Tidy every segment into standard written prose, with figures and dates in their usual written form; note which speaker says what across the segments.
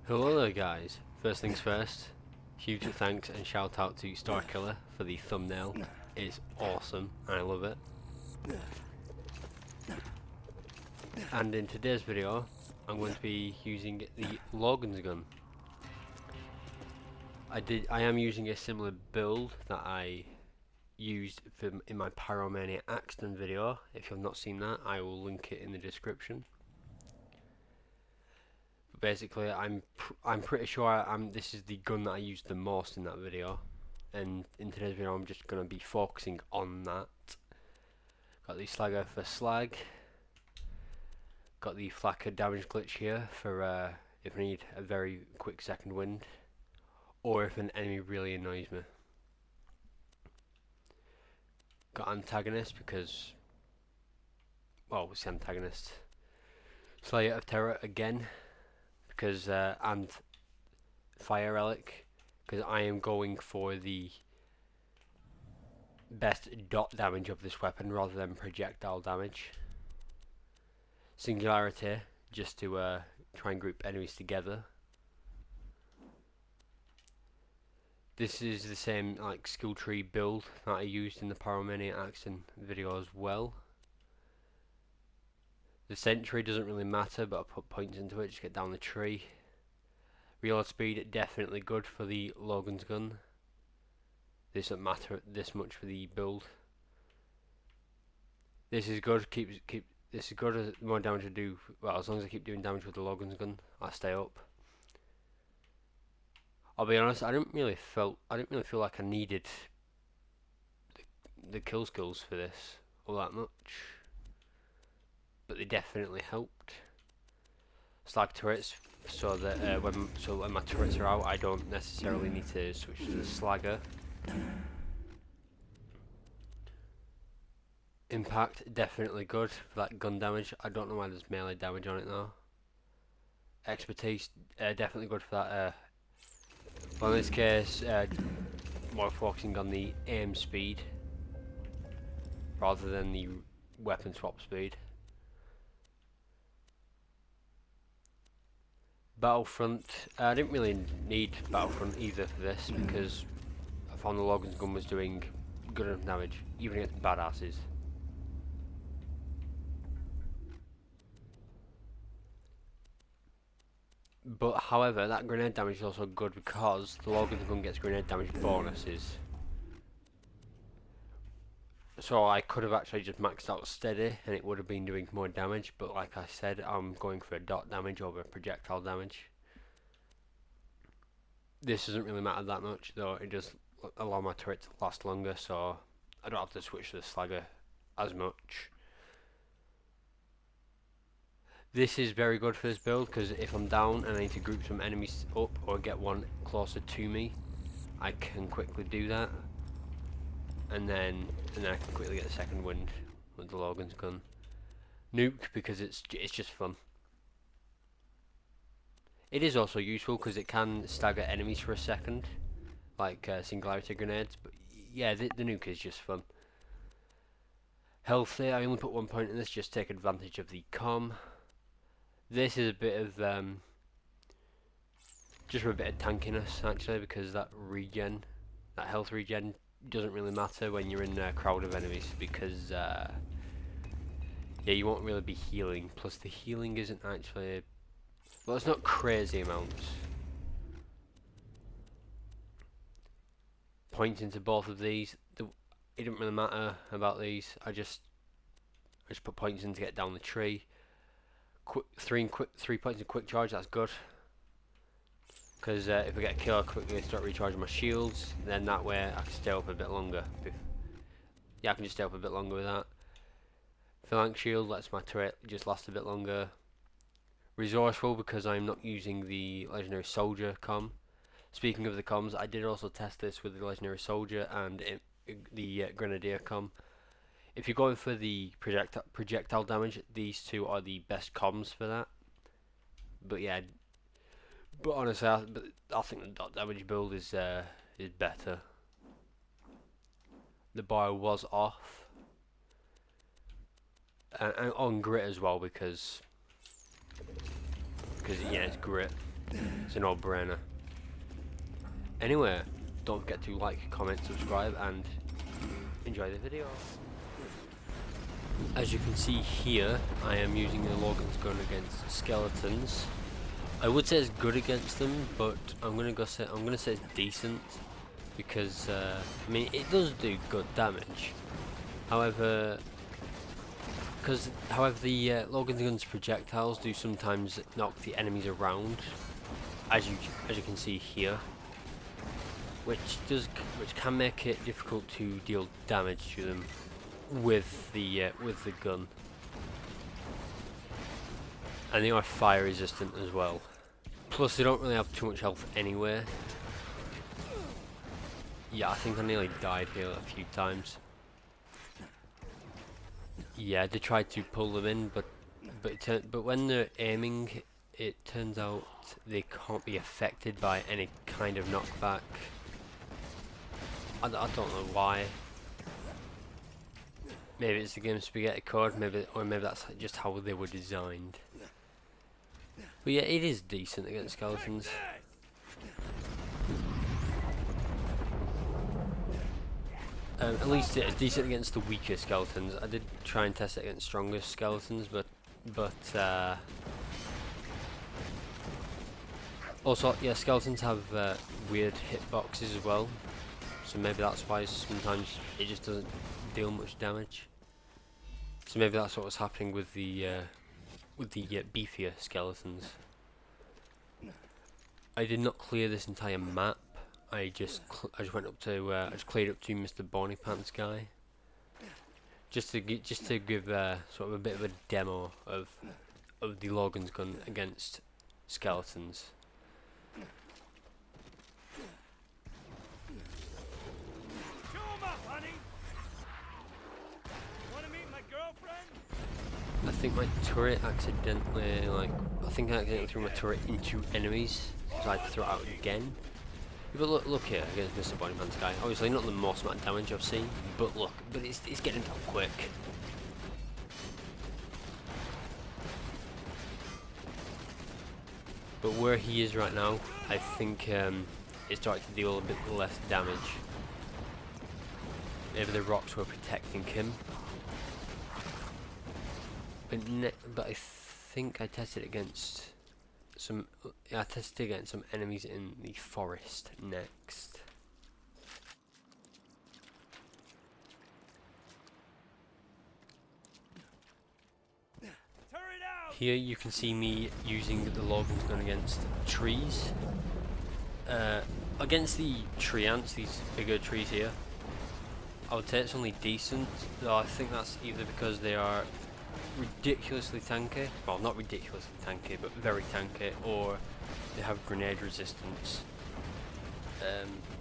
Speaker 1: Hello there guys, first things first, huge thanks and shout out to Starkiller for the thumbnail. It's awesome, I love it. And in today's video, I'm going to be using the Logan's gun. I am using a similar build that I used in my Pyromania Axton video. If you've not seen that, I will link it in the description. Basically, I'm pretty sure this is the gun that I used the most in that video, and in today's video I'm just going to be focusing on that. Got the slagger for slag, got the flacker damage glitch here for if I need a very quick second wind, or if an enemy really annoys me. Got antagonist because, well, it's the antagonist. Slayer of Terror again, because and fire relic, because I am going for the best dot damage of this weapon rather than projectile damage. Singularity, just to try and group enemies together. This is the same like skill tree build that I used in the Pyromania Axton video as well. The sentry doesn't really matter, but I put points into it just to get down the tree. Reload speed definitely good for the Logan's gun. This doesn't matter this much for the build. This is good. This is good. As more damage I do, well, as long as I keep doing damage with the Logan's gun, I stay up. I'll be honest, I didn't really feel like I needed the kill skills for this all that much, but they definitely helped. Slag turrets, so that when my turrets are out, I don't necessarily need to switch to the slagger. Impact definitely good for that gun damage. I don't know why there's melee damage on it though. Expertise definitely good for that. Well, in this case, more focusing on the aim speed rather than the weapon swap speed. Battlefront, I didn't really need Battlefront either for this because I found the Logan's gun was doing good enough damage, even against badasses. But however, that grenade damage is also good because the Logan's gun gets grenade damage bonuses. So I could have actually just maxed out steady and it would have been doing more damage, but like I said, I'm going for a dot damage over projectile damage. This doesn't really matter that much though, it just allows my turret to last longer, so I don't have to switch to the slagger as much. This is very good for this build because if I'm down and I need to group some enemies up or get one closer to me, I can quickly do that, and then I can quickly get the second wind with the Logan's gun. Nuke because it's just fun. It is also useful because it can stagger enemies for a second, like singularity grenades. But yeah, the nuke is just fun. Healthy, I only put 1 point in this just to take advantage of the comm. This is a bit of just for a bit of tankiness actually, because that health regen doesn't really matter when you're in a crowd of enemies, because yeah, you won't really be healing. Plus the healing isn't actually, well, it's not crazy amounts. Points into both of these, it didn't really matter about these. I just put points in to get down the tree. Three points in quick charge, that's good, because if I get a kill I quickly start recharging my shields, then that way I can stay up a bit longer. Yeah, I can just stay up a bit longer with that. Phalanx shield lets my turret just last a bit longer. Resourceful because I'm not using the legendary soldier comm. Speaking of the comms, I did also test this with the legendary soldier and the grenadier comm. If you're going for the projectile damage, these two are the best comms for that. But yeah, but honestly, I think the dot damage build is better. The bar was off, and on grit as well because yeah, it's grit. It's a no-brainer. Anyway, don't forget to like, comment, subscribe, and enjoy the video. As you can see here, I am using the Logan's gun against skeletons. I would say it's good against them, but I'm gonna say it's decent because I mean it does do good damage. However, the Logan's gun's projectiles do sometimes knock the enemies around, as you can see here, which can make it difficult to deal damage to them with the gun. And they are fire resistant as well. Plus they don't really have too much health anyway. Yeah, I think I nearly died here a few times. Yeah, they tried to pull them in, but when they're aiming, it turns out they can't be affected by any kind of knockback. I don't know why. Maybe it's the game spaghetti code, or maybe that's just how they were designed. But yeah, it is decent against skeletons. At least it's decent against the weaker skeletons. I did try and test it against stronger skeletons, but also, yeah, skeletons have weird hitboxes as well. So maybe that's why sometimes it just doesn't deal much damage. So maybe that's what was happening with the beefier skeletons. I did not clear this entire map. I just went up to I just cleared up to Mr. Bonnie Pants guy, just to give sort of a bit of a demo of the Logan's gun against skeletons. I think my turret accidentally, I accidentally threw my turret into enemies, so I had to throw it out again. But look here against Mr. Bodyman's guy. Obviously not the most amount of damage I've seen, but look, it's getting down quick. But where he is right now, I think it's starting to deal a bit less damage. Maybe the rocks were protecting him. But I think I tested against some enemies in the forest next. Here you can see me using the Logan's gun against trees. Against the tree ants, these bigger trees here, I would say it's only decent, though I think that's either because they are ridiculously tanky, well not ridiculously tanky, but very tanky, or they have grenade resistance.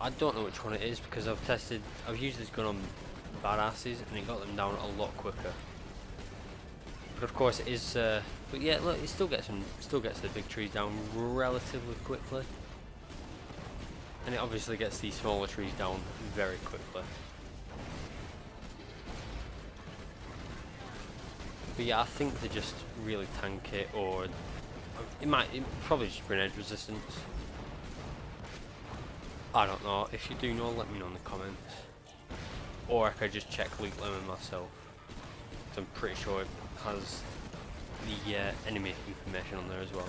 Speaker 1: I don't know which one it is because I've used this gun on badasses and it got them down a lot quicker. But of course it is, but yeah, look, it still gets the big trees down relatively quickly, and it obviously gets these smaller trees down very quickly. But yeah, I think they're just really tanky, or it probably just grenade resistance. I don't know. If you do know, let me know in the comments. Or I could just check Leak Lemon myself, so I'm pretty sure it has the enemy information on there as well.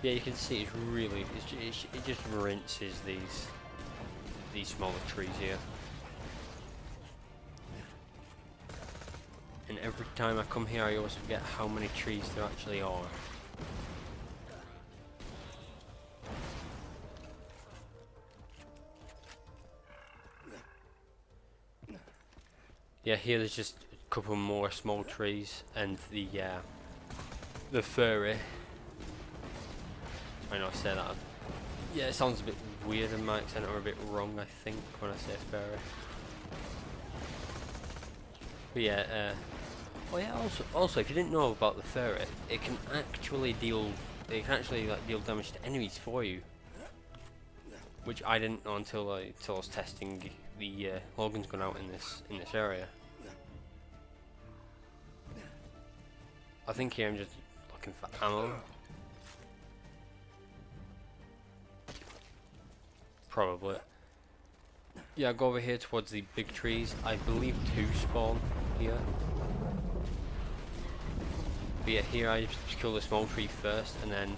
Speaker 1: Yeah, you can see it's really, it just rinses these smaller trees here. And every time I come here I always forget how many trees there actually are. Yeah, here there's just a couple more small trees and the furry. I know I say that. Yeah, it sounds a bit weird in my accent, or a bit wrong I think when I say furry. But yeah, oh yeah, also if you didn't know about the furry, it can actually deal damage to enemies for you, which I didn't know until I was testing the Logan's gun out in this area. I think here I'm just looking for ammo. Probably. Yeah, go over here towards the big trees. I believe 2 spawn here. But yeah, here I just kill the small tree first, and then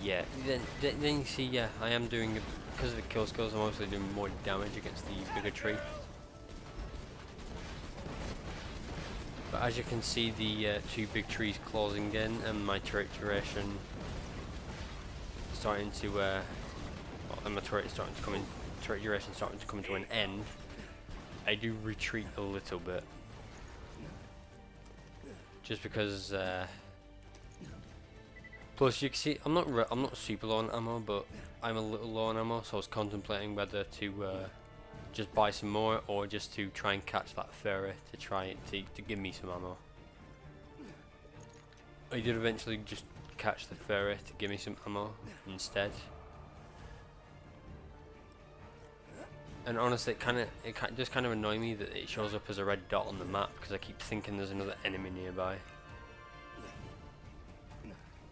Speaker 1: yeah, then you see, yeah, I am doing, because of the kill skills, I'm obviously doing more damage against the bigger tree. But as you can see, the 2 big trees closing in, and my turret duration starting to, and my turret starting to come in, turret duration starting to come to an end. I do retreat a little bit, just because. Plus, you can see I'm not super low on ammo, but I'm a little low on ammo, so I was contemplating whether to just buy some more or just to try and catch that fairy to try to give me some ammo. I did eventually just catch the fairy to give me some ammo instead. And honestly, it just kind of annoys me that it shows up as a red dot on the map, because I keep thinking there's another enemy nearby.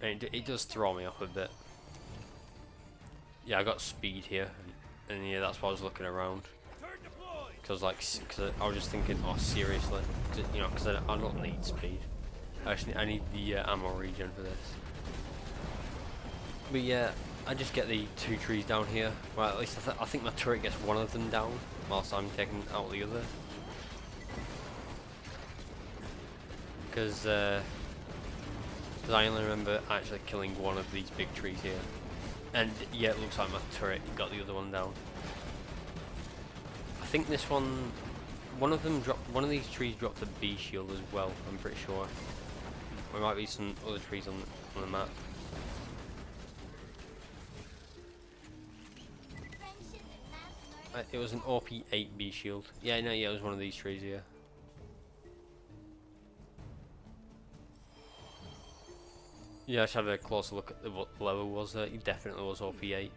Speaker 1: And it does throw me off a bit. Yeah, I got speed here, and yeah, that's why I was looking around. Because I was just thinking, oh seriously, you know, because I don't need speed. Actually, I need the ammo regen for this. But yeah, I just get the 2 trees down here. Well, at least I think my turret gets one of them down, whilst I'm taking out the other. Because I only remember actually killing one of these big trees here. And yeah, it looks like my turret got the other one down. I think this one of these trees dropped a B shield as well, I'm pretty sure. There might be some other trees on the map. It was an OP8 B shield. Yeah, no, yeah, it was one of these trees here. Yeah, I should have a closer look at what level was there. It definitely was OP8.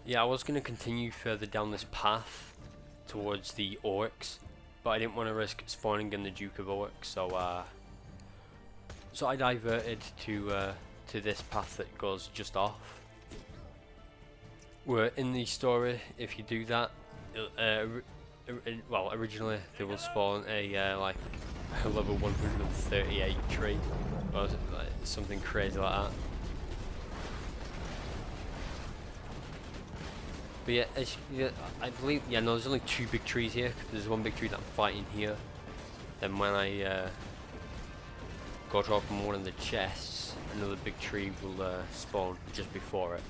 Speaker 1: Yeah, I was going to continue further down this path towards the orcs, but I didn't want to risk spawning in the Duke of Orcs, so I diverted to this path that goes just off. Where in the story, if you do that, well, originally they will spawn a like a level 138 tree, or like something crazy like that. But yeah, I believe, yeah, no, there's only 2 big trees here. There's one big tree that I'm fighting here. Then when I go to open one of the chests, another big tree will spawn just before it.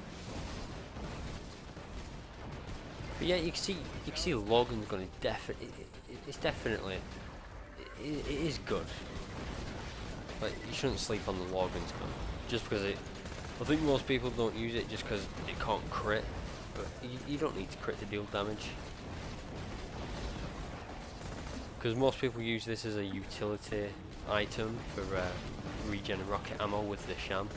Speaker 1: But yeah, you can see Logan's gun is it's definitely, it is good. Like, you shouldn't sleep on the Logan's gun, just because I think most people don't use it just because it can't crit, but you don't need to crit to deal damage. Because most people use this as a utility item for regen and rocket ammo with the sham.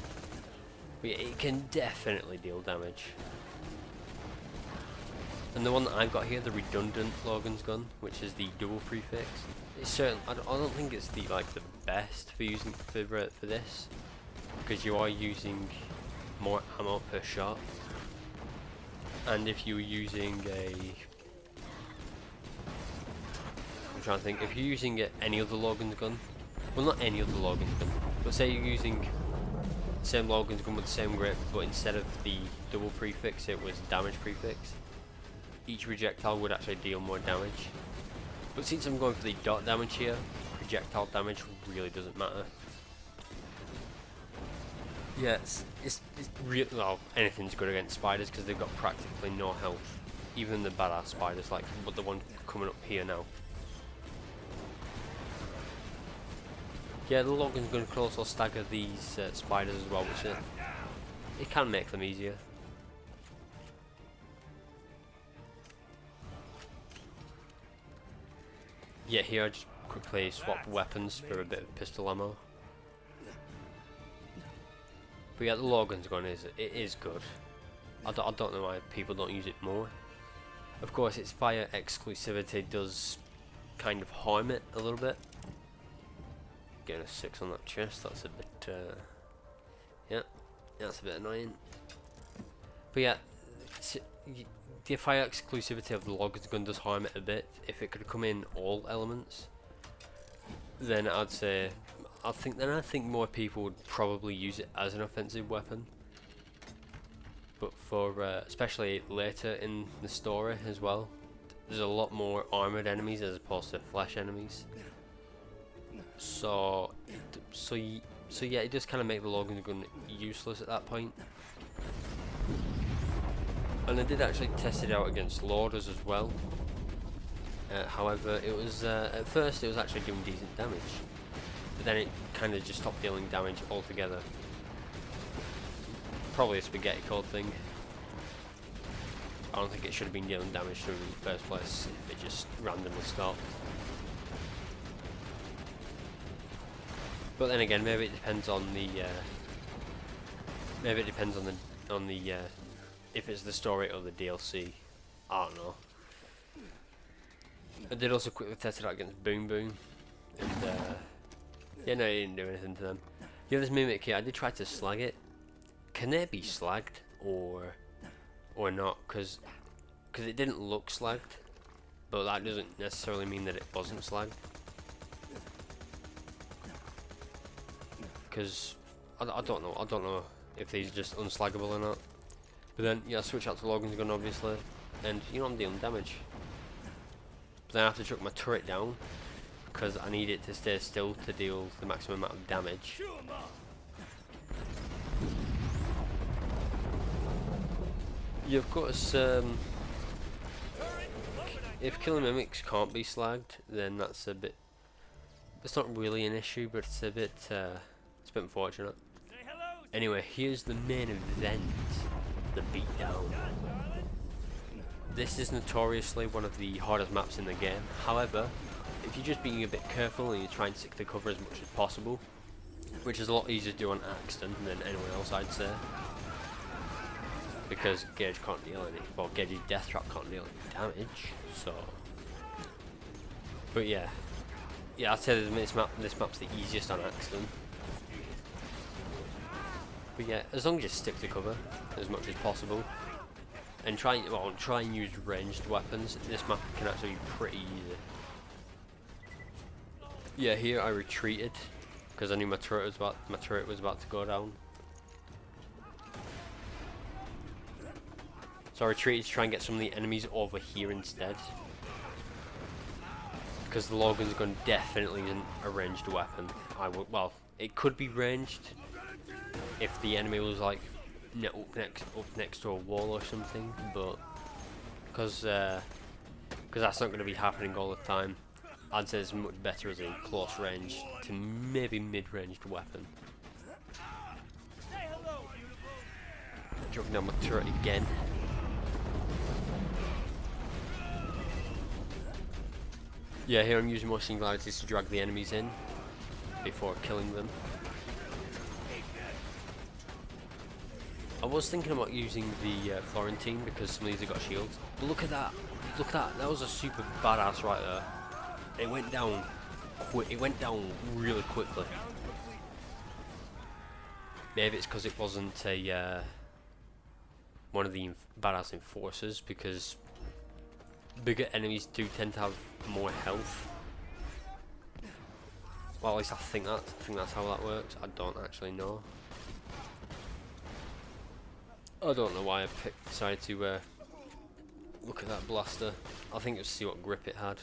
Speaker 1: But it can definitely deal damage. And the one that I've got here, the redundant Logan's gun, which is the double prefix, it's certain. I don't think it's the best for using for this, because you are using more ammo per shot. And if you're using I'm trying to think. If you're using any other Logan's gun, well, not any other Logan's gun, but say you're using the same Logan's gun with the same grip, but instead of the double prefix, it was damage prefix. Each projectile would actually deal more damage. But since I'm going for the dot damage here, projectile damage really doesn't matter. Yeah, it's real. Well, anything's good against spiders because they've got practically no health. Even the badass spiders, like the one coming up here now. Yeah, the Logan's gun can also stagger these spiders as well, which it can make them easier. Yeah, here I just quickly swap weapons for a bit of pistol ammo. But yeah, the Logan's gun is good. I don't know why people don't use it more. Of course, its fire exclusivity does kind of harm it a little bit. Getting a 6 on that chest, that's a bit, yeah, that's a bit annoying. But yeah, the fire exclusivity of the Logan's gun does harm it a bit. If it could come in all elements, then I think more people would probably use it as an offensive weapon. But for especially later in the story as well, there's a lot more armored enemies as opposed to flesh enemies. So yeah, it does kind of make the Logan gun useless at that point. And I did actually test it out against Loaders as well. However, it was at first it was actually doing decent damage, but then it kind of just stopped dealing damage altogether. Probably a spaghetti code thing. I don't think it should have been dealing damage to him in the first place if it just randomly stopped. But then again, maybe it depends on the if it's the story or the DLC. I don't know. I did also quickly test it out against Boom Boom, and yeah, no, it didn't do anything to them. The other mimic here, I did try to slag it. Can they be slagged or not? Because it didn't look slagged, but that doesn't necessarily mean that it wasn't slagged. Because I don't know if these are just unslaggable or not. But then yeah, I switch out to Logan's gun obviously, and you know I'm dealing damage. But then I have to chuck my turret down because I need it to stay still to deal the maximum amount of damage. Yeah, of course, if killing mimics can't be slagged, then that's not really an issue, but it's a bit unfortunate. Anyway, here's the main event, the beatdown. This is notoriously one of the hardest maps in the game. However, if you're just being a bit careful and you're trying to stick to cover as much as possible, which is a lot easier to do on Axton than anyone else, I'd say. Because Gage can't deal any, well, Gage's Death Trap can't deal any damage, so. But yeah, I'd say this map's the easiest on Axton. But yeah, as long as you stick to cover as much as possible, and try and use ranged weapons, this map can actually be pretty easy. Yeah, here I retreated because I knew my turret was about to go down. So I retreated to try and get some of the enemies over here instead. Because the Logan's gun definitely isn't a ranged weapon. Well, it could be ranged if the enemy was like up next to a wall or something, but because that's not going to be happening all the time, I'd say it's much better as a close range to maybe mid-ranged weapon. Dropping down my turret again. Yeah, here I'm using more singularities to drag the enemies in before killing them. I was thinking about using the Florentine because some of these have got shields. But look at that! Look at that! That was a super badass right there. It went down it went down really quickly. Maybe it's because it wasn't a one of the badass enforcers, because bigger enemies do tend to have more health. Well, at least I think that's how that works. I don't actually know. I don't know why I decided to look at that blaster. I think it was to see what grip it had.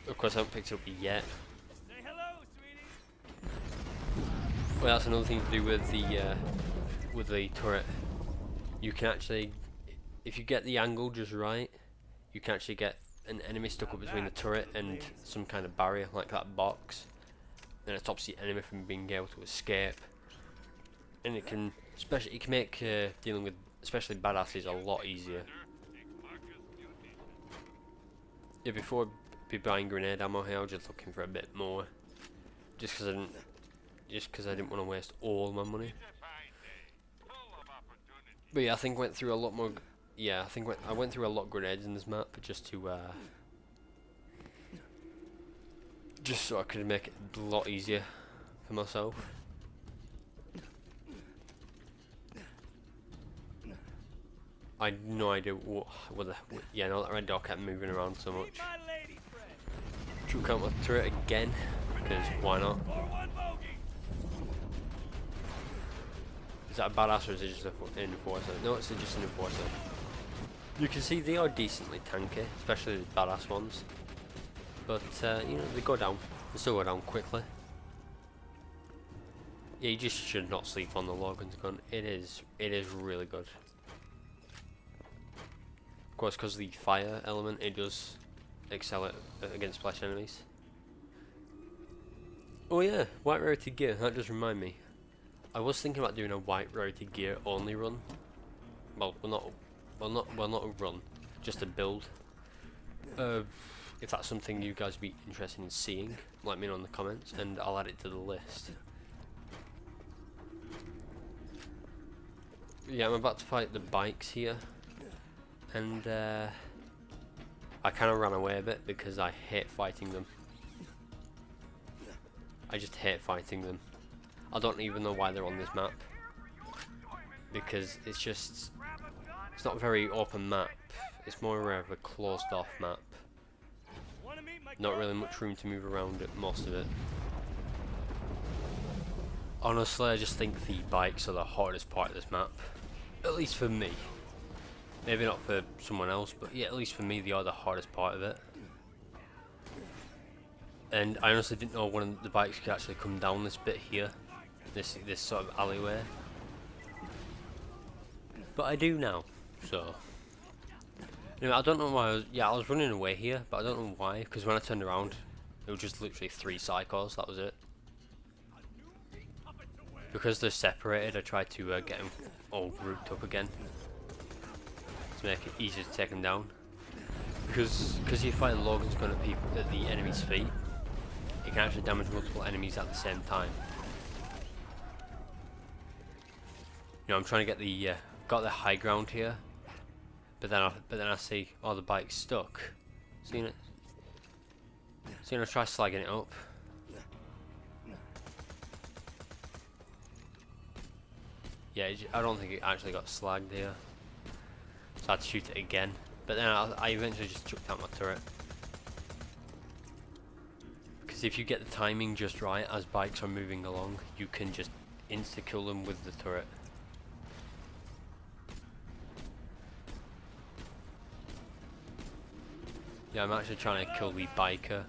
Speaker 1: Of course, I haven't picked it up yet.
Speaker 2: Say hello, sweetie.
Speaker 1: Well, that's another thing to do with the turret. You can actually, if you get the angle just right, you can actually get an enemy stuck up between the turret and some kind of barrier, like that box, and it stops the enemy from being able to escape. And it can make dealing with especially badasses a lot easier. Yeah, before I'd be buying grenade ammo here, I was just looking for a bit more, just because I didn't want to waste all my money. But yeah, I think I went through a lot more. Yeah, I went through a lot of grenades in this map just to just so I could make it a lot easier for myself. I had no idea yeah, no, that red dot kept moving around so much. Should we count my turret again? Because why not? Is that a badass or is it just an enforcer? No, it's just an enforcer. You can see they are decently tanky, especially the badass ones. But, you know, they go down. They still go down quickly. Yeah, you just should not sleep on the Logan's gun. It is really good. Of course, because of the fire element, it does excel against splash enemies. Oh yeah, white rarity gear, that does remind me. I was thinking about doing a white rarity gear only run. Well, not a run, just a build. If that's something you guys would be interested in seeing, let me know in the comments and I'll add it to the list. Yeah, I'm about to fight the bikes here, and I kind of ran away a bit because I hate fighting them. I just hate fighting them. I don't even know why they're on this map, because it's not a very open map. It's more of a closed off map. Not really much room to move around at most of it. Honestly, I just think the bikes are the hardest part of this map. At least for me. Maybe not for someone else, but yeah, at least for me they are the hardest part of it. And I honestly didn't know one of the bikes could actually come down this bit here. This sort of alleyway. But I do now, so. Anyway, I don't know why I was running away here, but I don't know why, because when I turned around, it was just literally 3 psychos, that was it. Because they're separated, I tried to get them all grouped up again, to make it easier to take them down. Because you fight Logan's gun at the enemy's feet, it can actually damage multiple enemies at the same time. You know, I'm trying to get got the high ground here. But then I see, oh, the bike's stuck. Seeing it? I try slagging it up. Yeah, I don't think it actually got slagged here. So I had to shoot it again. But then I eventually just chucked out my turret. Because if you get the timing just right as bikes are moving along, you can just insta-kill them with the turret. Yeah, I'm actually trying to kill the biker,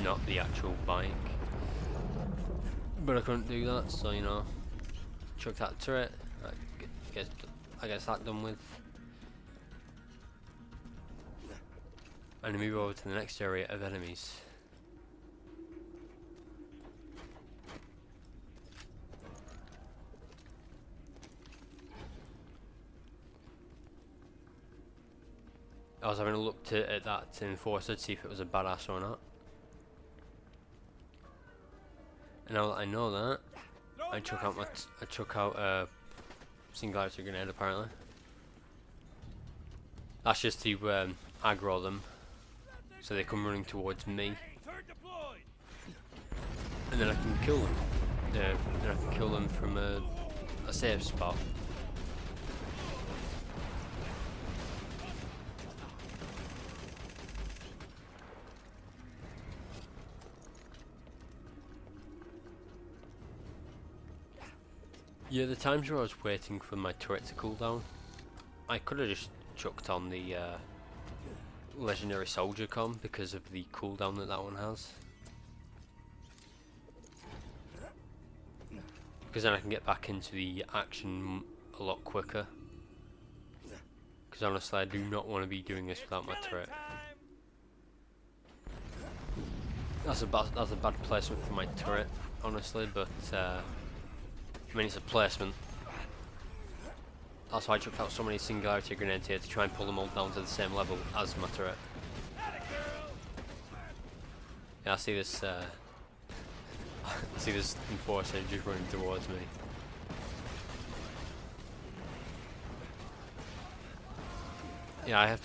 Speaker 1: not the actual bike. But I couldn't do that, so you know, chuck that turret. I guess that done with. And move over to the next area of enemies. I was having a look at that enforcer to see if it was a badass or not. And now that I know that, I chuck out a singularity grenade apparently. That's just to aggro them, so they come running towards me, and then I can kill them. Then I can kill them from a safe spot. Yeah, the times where I was waiting for my turret to cool down, I could have just chucked on the legendary soldier com because of the cooldown that one has. Because then I can get back into the action a lot quicker. Because honestly, I do not want to be doing this without my turret. That's a bad placement for my turret, honestly, but I mean, it's a placement. That's why I chucked out so many singularity grenades here, to try and pull them all down to the same level as my turret. Yeah, I see this enforcer just running towards me. Yeah,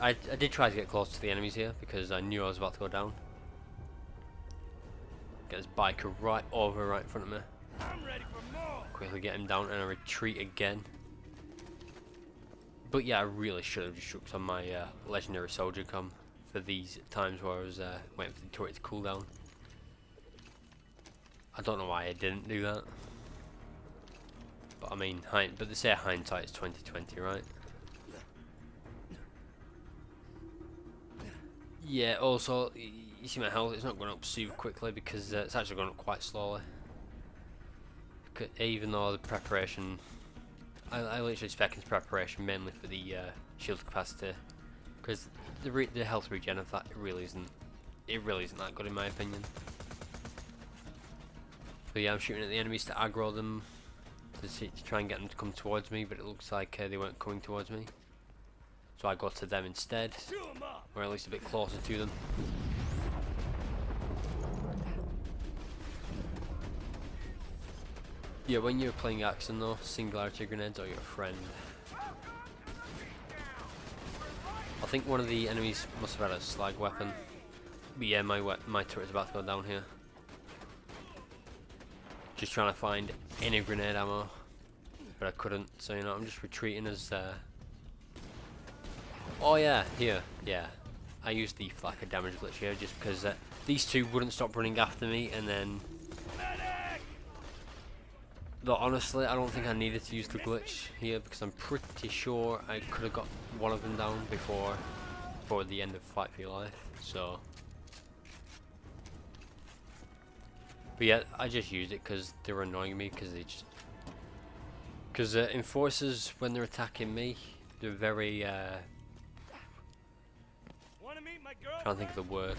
Speaker 1: I did try to get close to the enemies here because I knew I was about to go down. Get this biker right in front of me.
Speaker 2: I'm ready for more.
Speaker 1: Quickly get him down and I retreat again. But yeah, I really should have just hooked on my legendary soldier comm for these times where I was waiting for the turret to cool down. I don't know why I didn't do that. But I mean, but they say hindsight is 20/20, right? Yeah. Also, you see my health; it's not going up super quickly because it's actually going up quite slowly. Even though the preparation, I literally spec into preparation mainly for the shield capacity, because the health regen of that really isn't that good in my opinion. But yeah, I'm shooting at the enemies to aggro them, to try and get them to come towards me, but it looks like they weren't coming towards me. So I go to them instead, or at least a bit closer to them. Yeah, when you're playing Axon though, singularity grenades are your friend. I think one of the enemies must have had a slag weapon. But yeah, my turret's about to go down here. Just trying to find any grenade ammo, but I couldn't, so you know, I'm just retreating as oh yeah, here, yeah. I used the flacker damage glitch here just because these two wouldn't stop running after me, and then though honestly I don't think I needed to use the glitch here because I'm pretty sure I could have got one of them down before the end of Fight for Your Life, so. But yeah, I just used it because they were annoying me, because enforcers, when they're attacking me, they're very
Speaker 2: Wanna meet my
Speaker 1: trying to think of the word.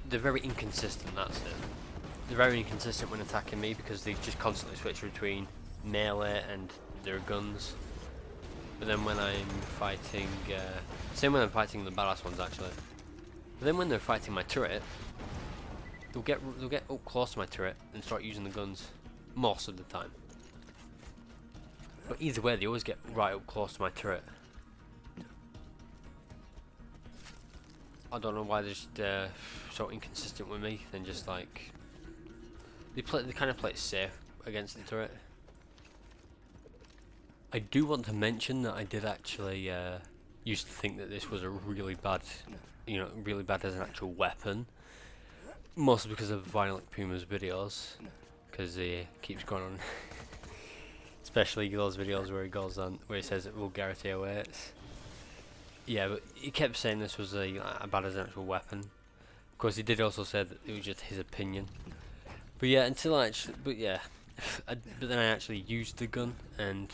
Speaker 1: They're very inconsistent, that's it. They're very inconsistent when attacking me because they just constantly switch between melee and their guns. But then when I'm fighting, same when I'm fighting the badass ones actually. But then when they're fighting my turret, they'll get up close to my turret and start using the guns most of the time. But either way, they always get right up close to my turret. I don't know why they're just so inconsistent with me. Then just like they kind of play it safe against the turret. I do want to mention that I did actually used to think that this was a really bad, really bad as an actual weapon. Mostly because of Violent Puma's videos, because he keeps going on, especially those videos where he goes on, where he says that vulgarity awaits. Yeah, but he kept saying this was a bad as an actual weapon. Of course, he did also say that it was just his opinion. But yeah, but then I actually used the gun, and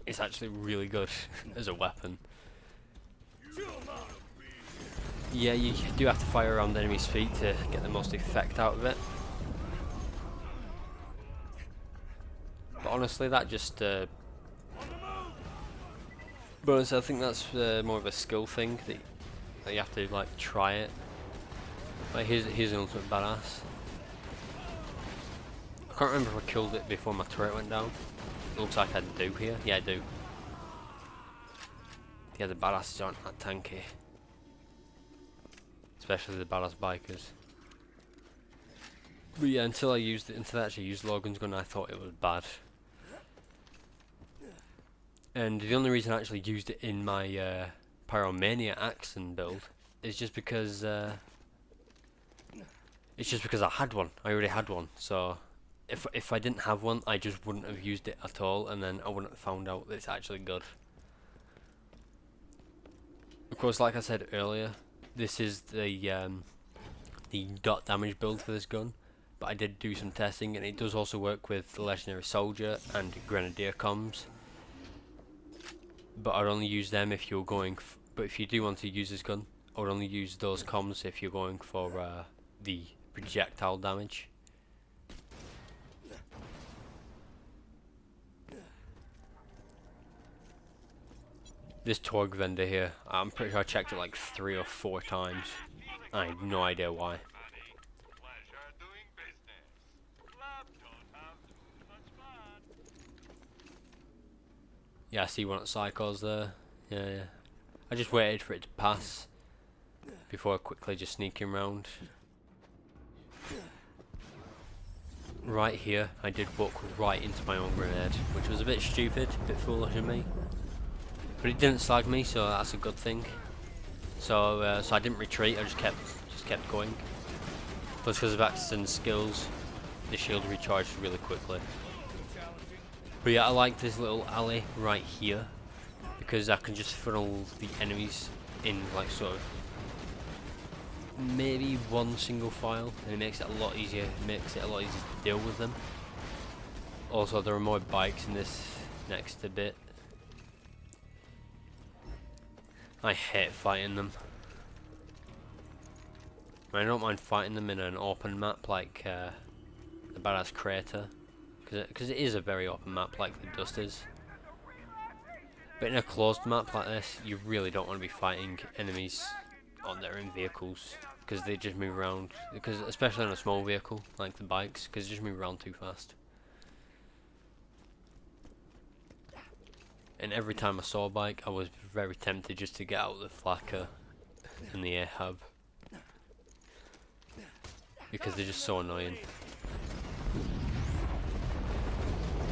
Speaker 1: it's actually really good as a weapon. Yeah, you do have to fire around the enemy's feet to get the most effect out of it. But honestly, that just but honestly, I think that's more of a skill thing that you have to like try it. Like here's an ultimate badass. I can't remember if I killed it before my turret went down. It looks like I do here. Yeah, I do. Yeah, the badasses aren't that tanky. Especially the badass bikers. But yeah, until I actually used Logan's gun, I thought it was bad. And the only reason I actually used it in my Pyromania Axon build is just because I had one. I already had one. So if I didn't have one, I just wouldn't have used it at all, and then I wouldn't have found out that it's actually good. Of course, like I said earlier, this is the dot damage build for this gun, but I did do some testing, and it does also work with the Legendary Soldier and Grenadier comms. But I'd only use them if you're going. But if you do want to use this gun, I would only use those comms if you're going for the projectile damage. This Torg vendor here, I'm pretty sure I checked it like 3 or 4 times. I have no idea why. Yeah, I see one at Psychos there. Yeah. I just waited for it to pass before quickly just sneaking round. Right here, I did walk right into my own grenade, which was a bit stupid, a bit foolish of me. But it didn't slag me, so that's a good thing. So I didn't retreat. I just kept going. Plus, because of Axton's skills, the shield recharged really quickly. But yeah, I like this little alley right here because I can just funnel the enemies in like sort of maybe one single file, and it makes it a lot easier. To deal with them. Also, there are more bikes in this next bit. I hate fighting them. I don't mind fighting them in an open map like the Badass Crater, because it is a very open map like the Dust is. But in a closed map like this, you really don't want to be fighting enemies on their own vehicles, because they just move around. Because especially on a small vehicle like the bikes, because they just move around too fast. And every time I saw a bike, I was very tempted just to get out the flacker and the air hub, because they're just so annoying.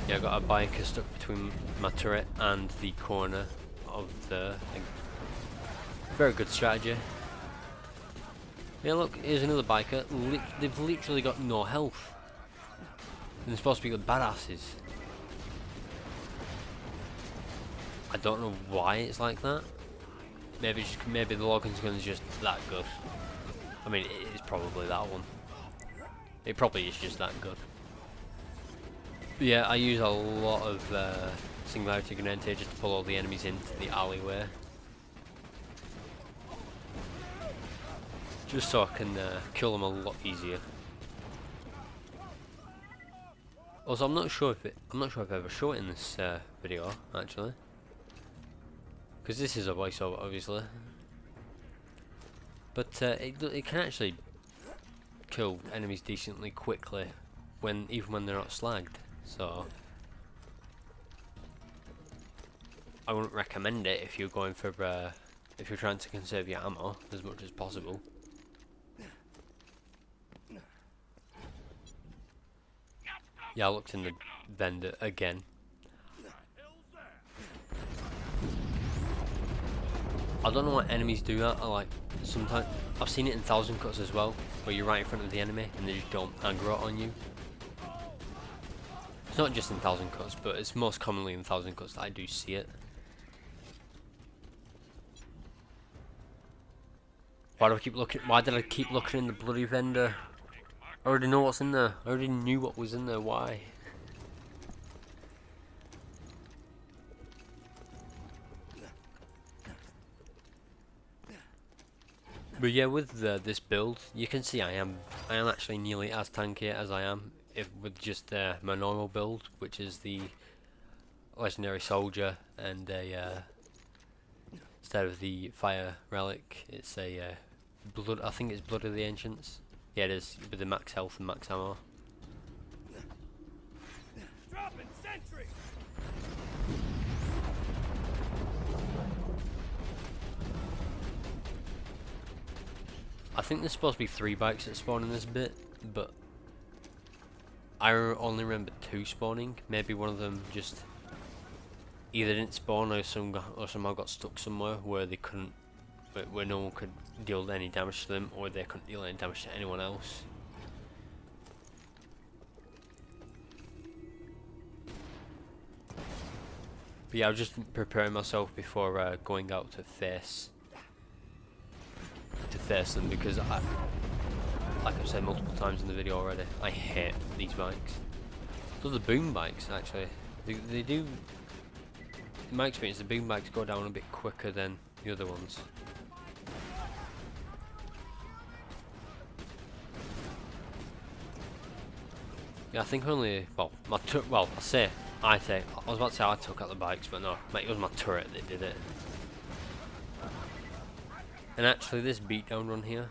Speaker 1: Yeah, I got a biker stuck between my turret and the corner of the... very good strategy. Yeah, look, here's another biker. They've literally got no health. And they're supposed to be good badasses. I don't know why it's like that. Maybe the Logan's gun is just that good. I mean, it is probably that one. It probably is just that good. But yeah, I use a lot of singularity grenade here just to pull all the enemies into the alleyway. Just so I can kill them a lot easier. Also, I'm not sure if I've ever shot it in this video actually, because this is a voiceover, obviously. But it can actually kill enemies decently quickly, even when they're not slagged. So I wouldn't recommend it if you're going for if you're trying to conserve your ammo as much as possible. Yeah, I looked in the vendor again. I don't know why enemies do that. Sometimes I've seen it in 1000 cuts as well, where you're right in front of the enemy and they just don't aggro on you. It's not just in 1000 cuts, but it's most commonly in 1000 cuts that I do see it. Why did I keep looking in the bloody vendor? I already know what's in there. I already knew what was in there. Why? But yeah, with this build, you can see I am actually nearly as tanky as I am with just my normal build, which is the legendary soldier, and instead of the fire relic, it's a blood. I think it's blood of the ancients. Yeah, it is, with the max health and max ammo.
Speaker 2: Dropping sentry.
Speaker 1: I think there's supposed to be 3 bikes that spawn in this bit, but I only remember 2 spawning. Maybe one of them just either didn't spawn or somehow got stuck somewhere where they couldn't, where no one could deal any damage to them, or they couldn't deal any damage to anyone else. But yeah, I was just preparing myself before going out to face them, because like I've said multiple times in the video already, I hate these bikes. So the boom bikes, actually, they do, in my experience, the boom bikes go down a bit quicker than the other ones. Yeah, I think only, well, I was about to say I took out the bikes, but no, it was my turret that did it. And actually, this beatdown run here,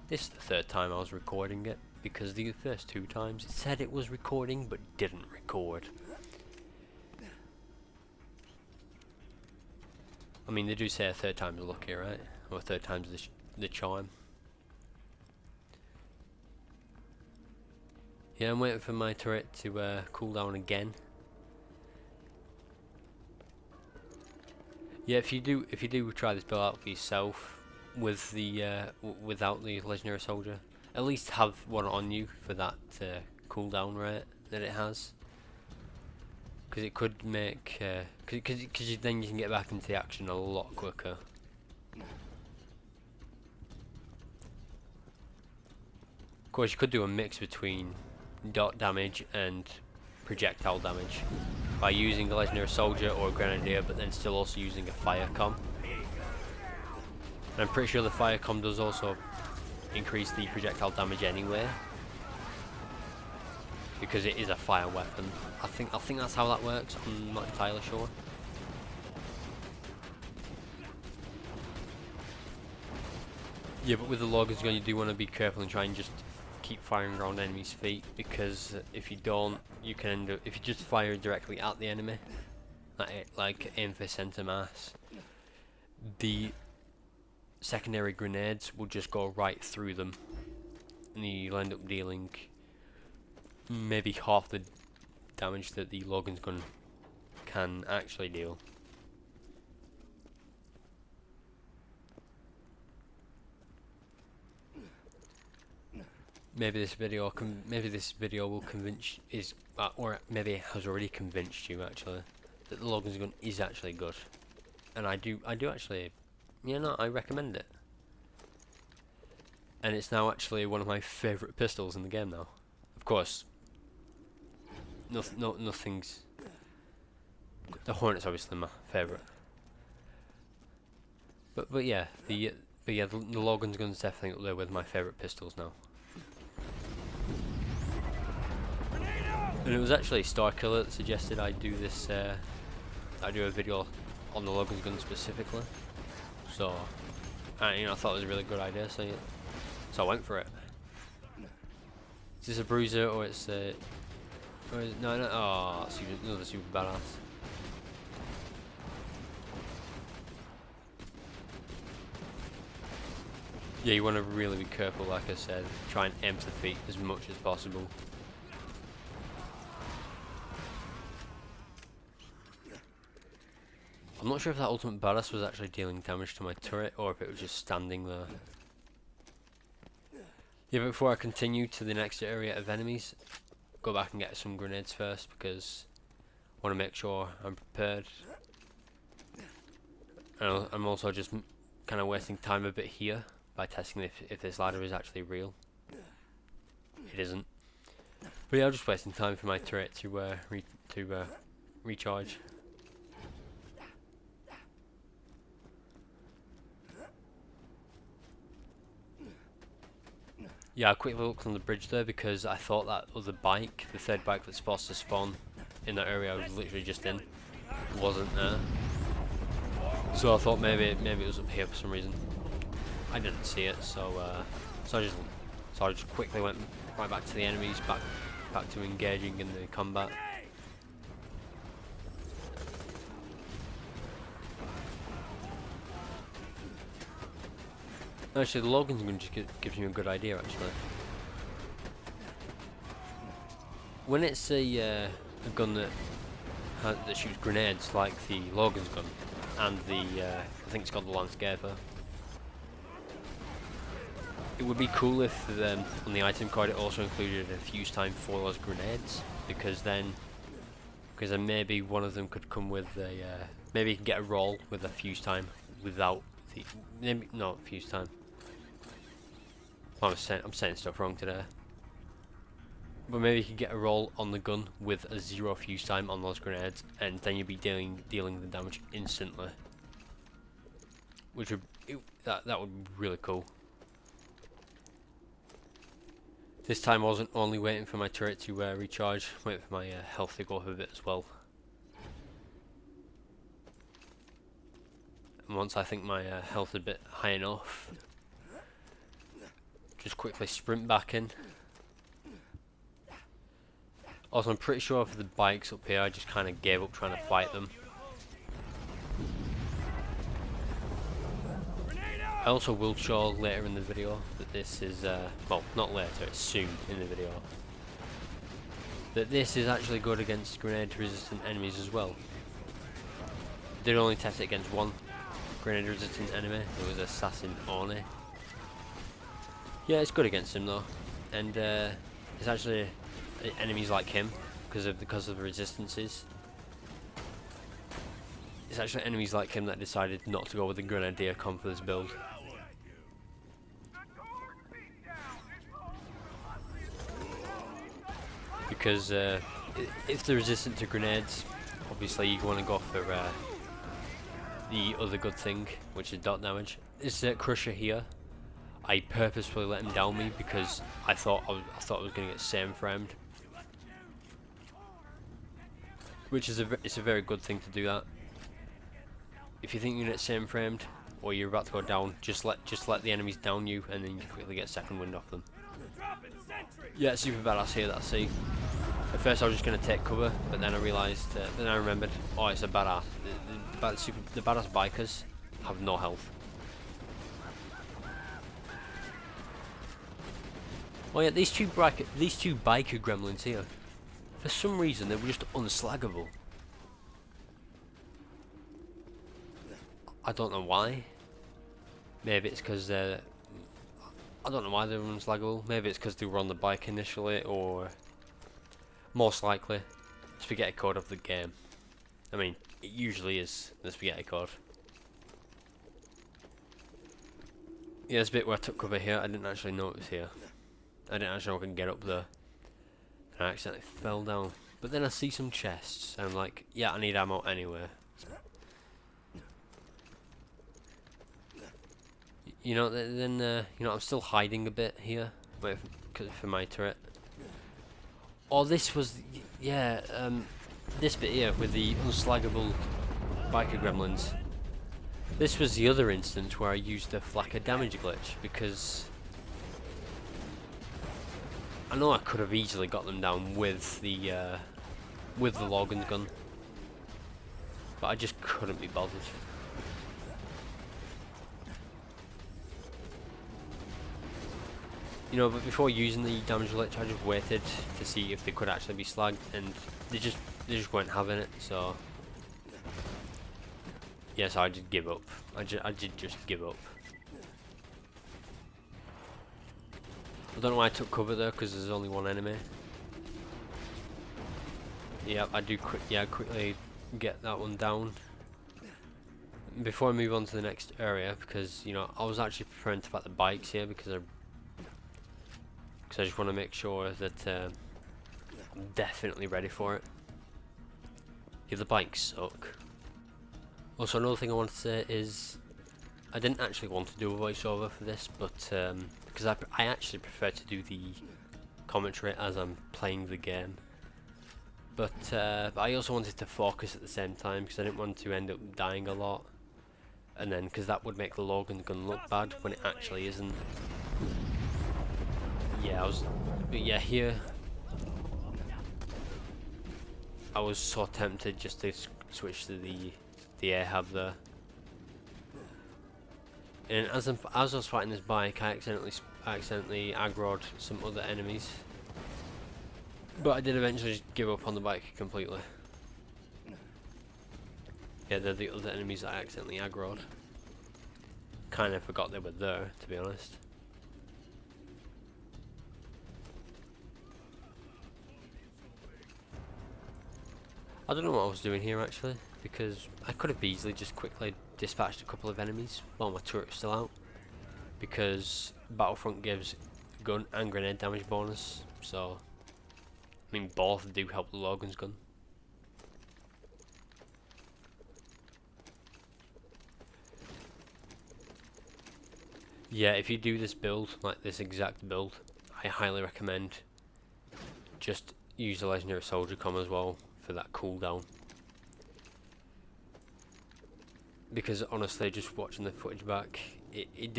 Speaker 1: this is the 3rd time I was recording it, because the first 2 times it said it was recording but didn't record. I mean, they do say a third time's lucky, right? Or a third time's the charm. Yeah, I'm waiting for my turret to cool down again. Yeah, if you do try this build out for yourself with the without the legendary soldier, at least have one on you for that cooldown rate that it has, because it could make because then you can get back into the action a lot quicker. Of course, you could do a mix between dot damage and projectile damage by using a legendary soldier or a grenadier, but then still also using a fire com. And I'm pretty sure the fire com does also increase the projectile damage anyway, because it is a fire weapon. I think that's how that works. I'm not entirely sure. Yeah, but with the Logan's gun, you do want to be careful and try and just keep firing around enemies' feet, because if you don't, you can end up, if you just fire directly at the enemy, like aim for center mass, the secondary grenades will just go right through them, and you'll end up dealing maybe half the damage that the Logan's gun can actually deal. Maybe this video will convince or maybe it has already convinced you actually that the Logan's gun is actually good, and I do actually, I recommend it, and it's now actually one of my favourite pistols in the game now. Of course, nothing's. The Hornet's obviously my favourite, but yeah, the Logan's gun's definitely up there with my favourite pistols now. And it was actually Starkiller that suggested I do this. I do a video on the Logan's gun specifically. So, I thought it was a really good idea. So I went for it. Is this a bruiser or it's or is it, no? Oh, another super badass. Yeah, you want to really be careful. Like I said, try and aim to the feet as much as possible. I'm not sure if that ultimate badass was actually dealing damage to my turret or if it was just standing there. Yeah, but before I continue to the next area of enemies, go back and get some grenades first, because I want to make sure I'm prepared. And I'm also just kind of wasting time a bit here by testing if this ladder is actually real. It isn't. But yeah, I'm just wasting time for my turret to recharge. Yeah, I quickly looked on the bridge there because I thought that other bike, the third bike that's supposed to spawn in that area I was literally just in, wasn't there. So I thought maybe it was up here for some reason. I didn't see it, so I just quickly went right back to the enemies, back to engaging in the combat. Actually, the Logan's gun just gives you a good idea, actually. When it's a gun that shoots grenades like the Logan's gun, and I think it's called the Landscaper, it would be cool if on the item card it also included a fuse time for those grenades, because then maybe one of them could come with a maybe you can get a roll with a fuse time without the fuse time. I'm saying stuff wrong today. But maybe you can get a roll on the gun with a 0 fuse time on those grenades, and then you'd be dealing the damage instantly. Which would that would be really cool. This time I wasn't only waiting for my turret to recharge, waiting for my health to go up a bit as well. And once I think my health is a bit high enough, just quickly sprint back in. Also, I'm pretty sure for the bikes up here, I just kind of gave up trying to fight them. I also will show later in the video that this is, well, not later, it's soon in the video, that this is actually good against grenade resistant enemies as well. Did only test it against one grenade resistant enemy, it was Assassin Orne. Yeah, it's good against him though, and it's actually enemies like him, because of the resistances. It's actually enemies like him that decided not to go with the Grenadier comp for this build. Because if they're resistant to grenades, obviously you want to go for the other good thing, which is dot damage. This Crusher here, I purposefully let him down me because I thought I was going to get same framed, which is it's a very good thing to do that. If you think you're gonna get same framed or you're about to go down, just let the enemies down you, and then you quickly get second wind off them. Yeah, it's super badass here that I see. At first I was just gonna take cover, but then I realised, then I remembered, oh, it's a badass. The badass bikers have no health. Oh yeah, these two biker gremlins here, for some reason they were just unslaggable. I don't know why. Maybe it's because they're... I don't know why they were unslaggable. Maybe it's because they were on the bike initially, or... most likely, spaghetti code of the game. I mean, it usually is the spaghetti code. Yeah, there's a bit where I took cover here. I didn't actually know it was here. I didn't actually know I could get up there. And I accidentally fell down. But then I see some chests, and I'm like, yeah, I need ammo anyway. You know, then you know, I'm still hiding a bit here, wait for my turret. Oh, this was, yeah, this bit here with the unslaggable biker gremlins. This was the other instance where I used the flacker damage glitch, because I know I could have easily got them down with the Logan's gun, but I just couldn't be bothered. You know, but before using the damage glitch, I just waited to see if they could actually be slagged, and they just weren't having it. So yes, I did give up. I did just give up. I don't know why I took cover there, because there's only one enemy. Yeah, I do. Quickly get that one down before I move on to the next area, because you know I was actually preferring to fight the bikes here because I just want to make sure that I'm definitely ready for it. Yeah, the bikes suck. Also, another thing I want to say is I didn't actually want to do a voiceover for this, but because I actually prefer to do the commentary as I'm playing the game. But I also wanted to focus at the same time, because I didn't want to end up dying a lot, and then because that would make the Logan gun look bad when it actually isn't. Yeah, but yeah, here I was so tempted just to switch to the air hub there. And as I was fighting this bike, I accidentally aggroed some other enemies, but I did eventually just give up on the bike completely. Yeah, they're the other enemies that I accidentally aggroed. Kind of forgot they were there, to be honest. I don't know what I was doing here actually, because I could have easily just quickly dispatched a couple of enemies while my turret was still out, because Battlefront gives gun and grenade damage bonus, so I mean both do help the Logan's gun. Yeah, if you do this build, like this exact build, I highly recommend just use the Legendary Soldier com as well for that cooldown, because honestly, just watching the footage back, it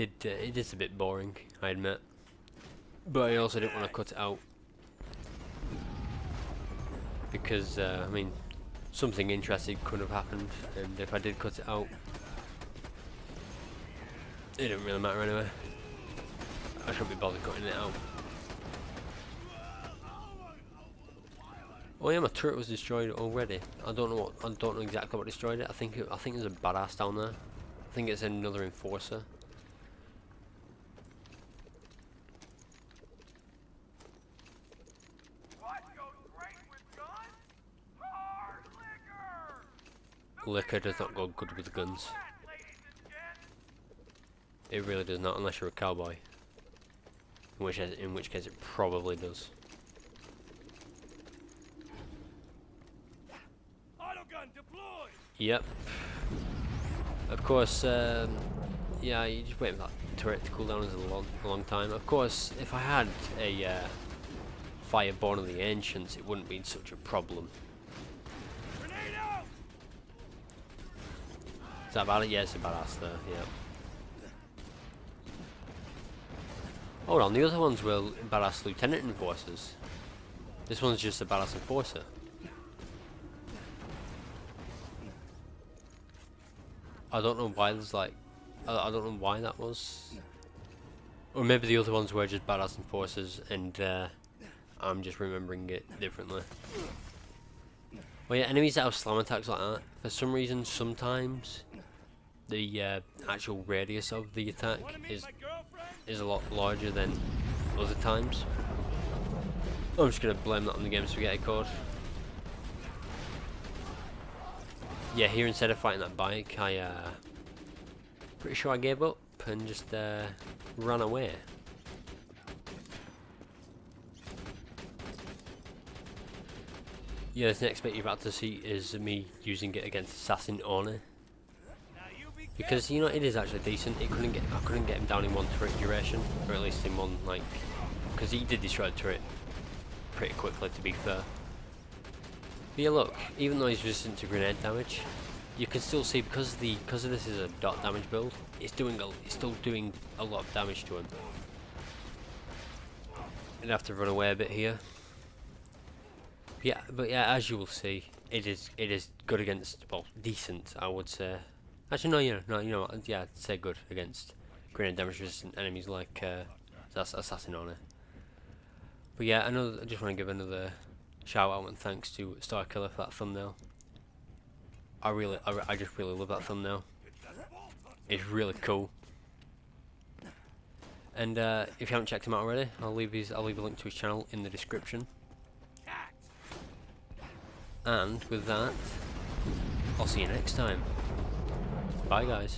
Speaker 1: is a bit boring, I admit, but I also didn't want to cut it out, because I mean, something interesting could have happened, and if I did cut it out, It didn't really matter anyway. I shouldn't be bothered cutting it out. Oh yeah, my turret was destroyed already. I don't know exactly what destroyed it. I think there's a badass down there. I think it's another enforcer.
Speaker 2: What goes great with guns? Hard liquor!
Speaker 1: Liquor does not go good with guns.
Speaker 2: Flat, ladies and gents.
Speaker 1: It really does not, unless you're a cowboy. In which case it probably does.
Speaker 2: Autogun deployed!
Speaker 1: Yep. Of course, yeah, you just wait for that turret to cool down as a long time. Of course, if I had a Fireborn of the Ancients, it wouldn't be such a problem.
Speaker 2: Grenade out!
Speaker 1: Is that about it? Yeah, it's a badass there, yeah. Hold on, the other ones were badass lieutenant enforcers. This one's just a badass enforcer. I don't know why there's like, I don't know why that was. Or maybe the other ones were just badass enforcers and I'm just remembering it differently. Well yeah, enemies that have slam attacks like that, for some reason sometimes the actual radius of the attack is a lot larger than other times. I'm just gonna blame that on the game spaghetti code. Yeah, here instead of fighting that bike, I pretty sure I gave up and just ran away. Yeah, this next bit you're about to see is me using it against Assassin only.
Speaker 2: Now you be
Speaker 1: Because you know it is actually decent. I couldn't get him down in one turret duration, or at least in one like, because he did destroy the turret pretty quickly to be fair. But yeah, look, even though he's resistant to grenade damage, you can still see because of this is a dot damage build, it's still doing a lot of damage to him. I'd have to run away a bit here. But yeah, as you will see, it is good against, well, decent, I would say. Actually, no, you know what? Yeah, I'd say good against grenade damage resistant enemies like Assassin on it. But yeah, I just want to give another shout out and thanks to Starkiller for that thumbnail. I just really love that thumbnail. It's really cool. And if you haven't checked him out already, I'll leave a link to his channel in the description. And with that, I'll see you next time. Bye guys.